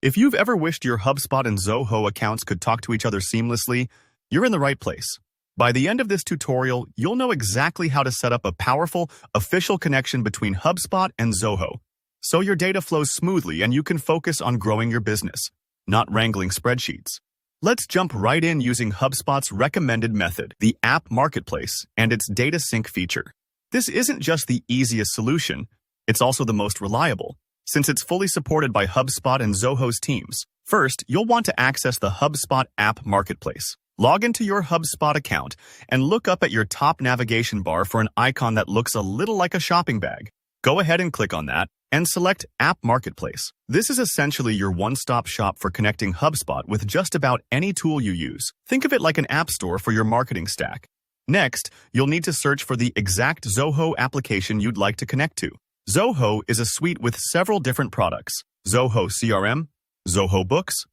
If you've ever wished your HubSpot and Zoho accounts could talk to each other seamlessly, you're in the right place. By the end of this tutorial, you'll know exactly how to set up a powerful, official connection between HubSpot and Zoho, so your data flows smoothly and you can focus on growing your business, not wrangling spreadsheets. Let's jump right in using HubSpot's recommended method, the App Marketplace, and its data sync feature. This isn't just the easiest solution, it's also the most reliable, since it's fully supported by HubSpot and Zoho's teams. First, you'll want to access the HubSpot App Marketplace. Log into your HubSpot account and look up at your top navigation bar for an icon that looks a little like a shopping bag. Go ahead and click on that and select App Marketplace. This is essentially your one-stop shop for connecting HubSpot with just about any tool you use. Think of it like an app store for your marketing stack. Next, you'll need to search for the exact Zoho application you'd like to connect to. Zoho is a suite with several different products: Zoho CRM, Zoho Books,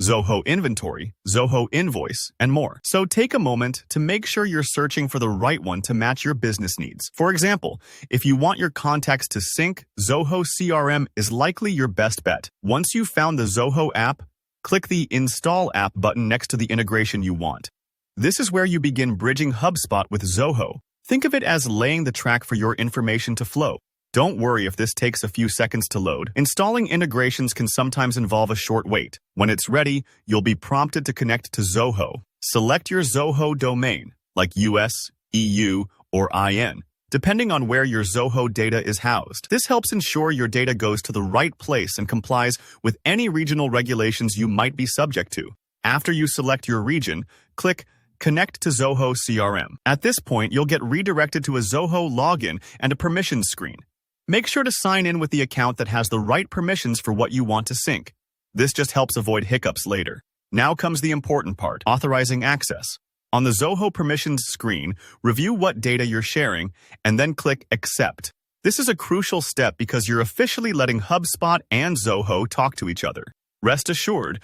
Zoho Inventory, Zoho Invoice, and more. So take a moment to make sure you're searching for the right one to match your business needs. For example, if you want your contacts to sync, Zoho CRM is likely your best bet. Once you've found the Zoho app, click the Install App button next to the integration you want. This is where you begin bridging HubSpot with Zoho. Think of it as laying the track for your information to flow. Don't worry if this takes a few seconds to load. Installing integrations can sometimes involve a short wait. When it's ready, you'll be prompted to connect to Zoho. Select your Zoho domain, like US, EU, or IN, depending on where your Zoho data is housed. This helps ensure your data goes to the right place and complies with any regional regulations you might be subject to. After you select your region, click Connect to Zoho CRM. At this point, you'll get redirected to a Zoho login and a permissions screen. Make sure to sign in with the account that has the right permissions for what you want to sync. This just helps avoid hiccups later. Now comes the important part, authorizing access. On the Zoho permissions screen, review what data you're sharing, and then click Accept. This is a crucial step because you're officially letting HubSpot and Zoho talk to each other. Rest assured,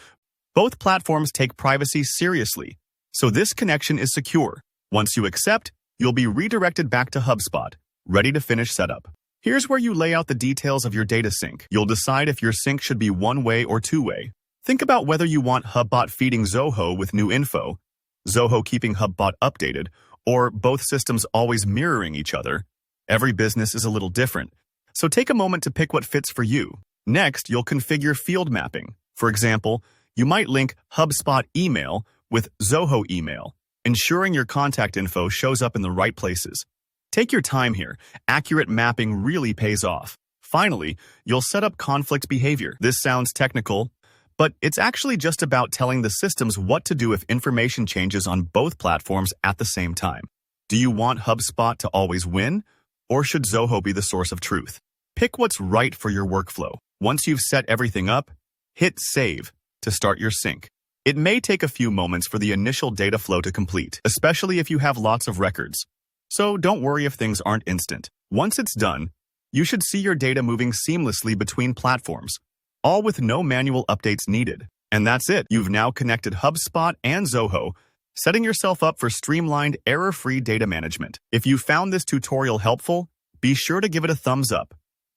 both platforms take privacy seriously, so this connection is secure. Once you accept, you'll be redirected back to HubSpot, ready to finish setup. Here's where you lay out the details of your data sync. You'll decide if your sync should be one-way or two-way. Think about whether you want HubSpot feeding Zoho with new info, Zoho keeping HubSpot updated, or both systems always mirroring each other. Every business is a little different, so take a moment to pick what fits for you. Next, you'll configure field mapping. For example, you might link HubSpot email with Zoho email, ensuring your contact info shows up in the right places. Take your time here. Accurate mapping really pays off. Finally, you'll set up conflict behavior. This sounds technical, but it's actually just about telling the systems what to do if information changes on both platforms at the same time. Do you want HubSpot to always win, or should Zoho be the source of truth? Pick what's right for your workflow. Once you've set everything up, hit Save to start your sync. It may take a few moments for the initial data flow to complete, especially if you have lots of records. So don't worry if things aren't instant. Once it's done, you should see your data moving seamlessly between platforms, all with no manual updates needed. And that's it. You've now connected HubSpot and Zoho, setting yourself up for streamlined, error-free data management. If you found this tutorial helpful, be sure to give it a thumbs up.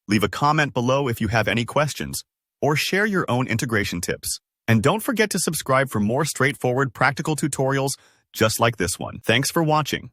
Leave a comment below if you have any questions, or share your own integration tips. And don't forget to subscribe for more straightforward, practical tutorials just like this one. Thanks for watching.